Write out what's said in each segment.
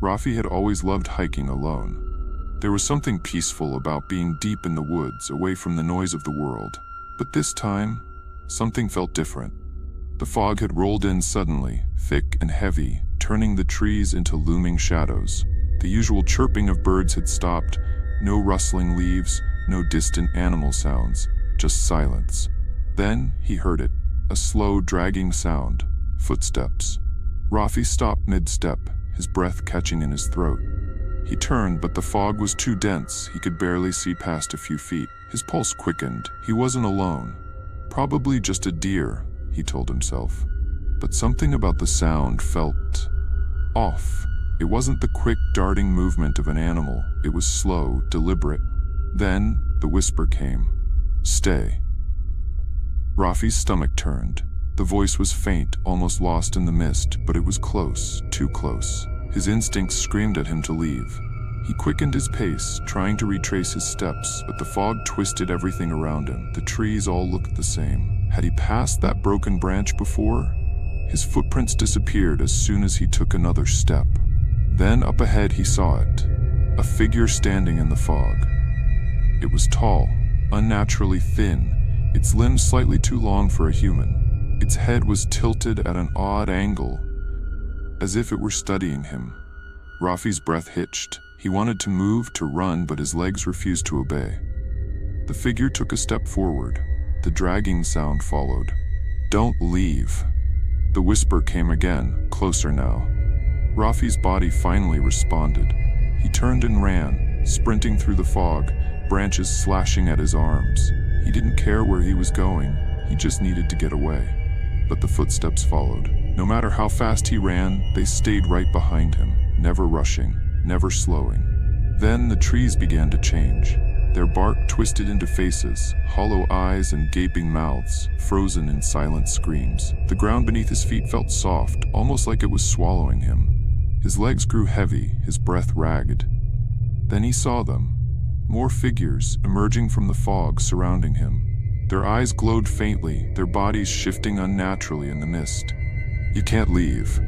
Rafi had always loved hiking alone. There was something peaceful about being deep in the woods, away from the noise of the world. But this time, something felt different. The fog had rolled in suddenly, thick and heavy, turning the trees into looming shadows. The usual chirping of birds had stopped, no rustling leaves, no distant animal sounds, just silence. Then he heard it, a slow, dragging sound, footsteps. Rafi stopped mid-step, his breath catching in his throat. He turned, but the fog was too dense, he could barely see past a few feet. His pulse quickened. He wasn't alone. Probably just a deer, he told himself. But something about the sound felt off. It wasn't the quick, darting movement of an animal. It was slow, deliberate. Then the whisper came. "Stay." Rafi's stomach turned. The voice was faint, almost lost in the mist, but it was close, too close. His instincts screamed at him to leave. He quickened his pace, trying to retrace his steps, but the fog twisted everything around him. The trees all looked the same. Had he passed that broken branch before? His footprints disappeared as soon as he took another step. Then up ahead he saw it, a figure standing in the fog. It was tall, unnaturally thin, its limbs slightly too long for a human. Its head was tilted at an odd angle, as if it were studying him. Rafi's breath hitched. He wanted to move, to run, but his legs refused to obey. The figure took a step forward. The dragging sound followed. "Don't leave." The whisper came again, closer now. Rafi's body finally responded. He turned and ran, sprinting through the fog, branches slashing at his arms. He didn't care where he was going. He just needed to get away. But the footsteps followed. No matter how fast he ran, they stayed right behind him, never rushing, never slowing. Then the trees began to change. Their bark twisted into faces, hollow eyes and gaping mouths, frozen in silent screams. The ground beneath his feet felt soft, almost like it was swallowing him. His legs grew heavy, his breath ragged. Then he saw them. More figures emerging from the fog surrounding him. Their eyes glowed faintly, their bodies shifting unnaturally in the mist. "You can't leave."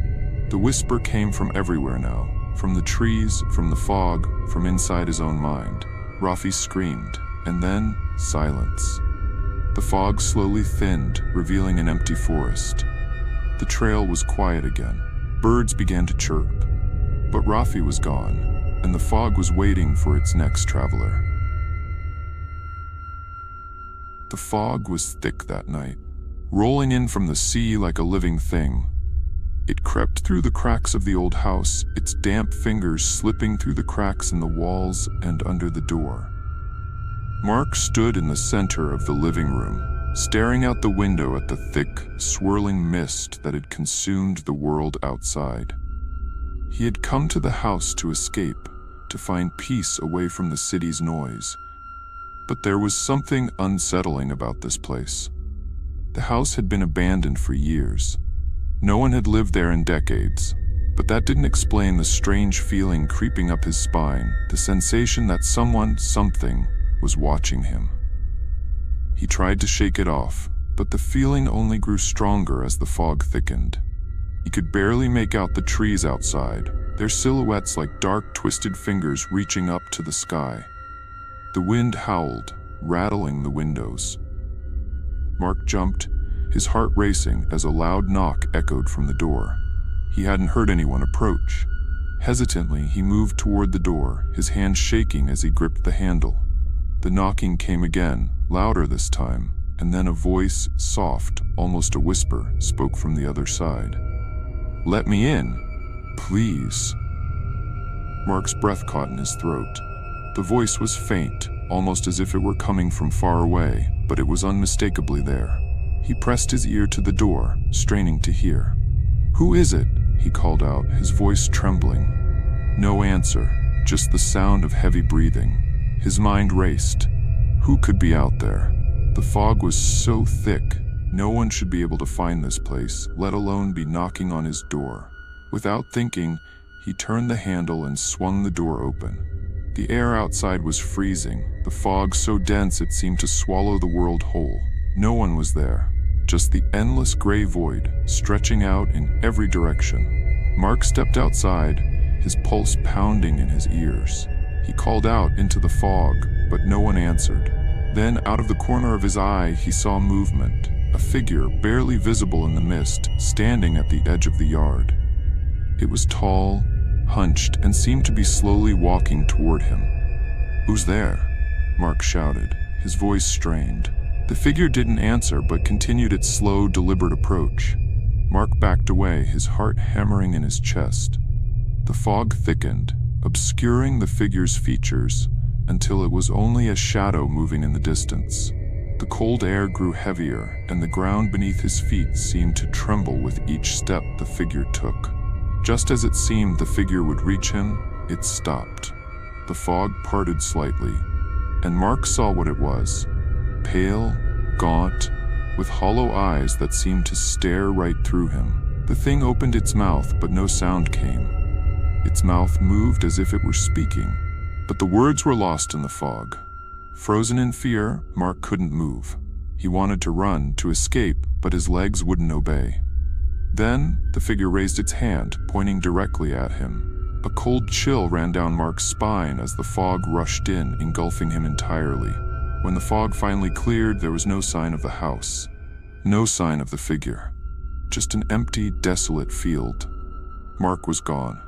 The whisper came from everywhere now. From the trees, from the fog, from inside his own mind. Rafi screamed, and then silence. The fog slowly thinned, revealing an empty forest. The trail was quiet again. Birds began to chirp. But Rafi was gone, and the fog was waiting for its next traveler. The fog was thick that night, rolling in from the sea like a living thing. It crept through the cracks of the old house, its damp fingers slipping through the cracks in the walls and under the door. Mark stood in the center of the living room, staring out the window at the thick, swirling mist that had consumed the world outside. He had come to the house to escape, to find peace away from the city's noise. But there was something unsettling about this place. The house had been abandoned for years. No one had lived there in decades, but that didn't explain the strange feeling creeping up his spine, the sensation that someone, something, was watching him. He tried to shake it off, but the feeling only grew stronger as the fog thickened. He could barely make out the trees outside, their silhouettes like dark, twisted fingers reaching up to the sky. The wind howled, rattling the windows. Mark jumped, his heart racing as a loud knock echoed from the door. He hadn't heard anyone approach. Hesitantly, he moved toward the door, his hand shaking as he gripped the handle. The knocking came again, louder this time, and then a voice, soft, almost a whisper, spoke from the other side. "Let me in, please." Mark's breath caught in his throat. The voice was faint, almost as if it were coming from far away, but it was unmistakably there. He pressed his ear to the door, straining to hear. "Who is it?" he called out, his voice trembling. No answer, just the sound of heavy breathing. His mind raced. Who could be out there? The fog was so thick, no one should be able to find this place, let alone be knocking on his door. Without thinking, he turned the handle and swung the door open. The air outside was freezing, the fog so dense it seemed to swallow the world whole. No one was there, just the endless gray void, stretching out in every direction. Mark stepped outside, his pulse pounding in his ears. He called out into the fog, but no one answered. Then, out of the corner of his eye, he saw movement, a figure barely visible in the mist, standing at the edge of the yard. It was tall, hunched, and seemed to be slowly walking toward him. "Who's there?" Mark shouted, his voice strained. The figure didn't answer, but continued its slow, deliberate approach. Mark backed away, his heart hammering in his chest. The fog thickened, obscuring the figure's features, until it was only a shadow moving in the distance. The cold air grew heavier, and the ground beneath his feet seemed to tremble with each step the figure took. Just as it seemed the figure would reach him, it stopped. The fog parted slightly, and Mark saw what it was. Pale, gaunt, with hollow eyes that seemed to stare right through him. The thing opened its mouth, but no sound came. Its mouth moved as if it were speaking, but the words were lost in the fog. Frozen in fear, Mark couldn't move. He wanted to run, to escape, but his legs wouldn't obey. Then, the figure raised its hand, pointing directly at him. A cold chill ran down Mark's spine as the fog rushed in, engulfing him entirely. When the fog finally cleared, there was no sign of the house. No sign of the figure. Just an empty, desolate field. Mark was gone.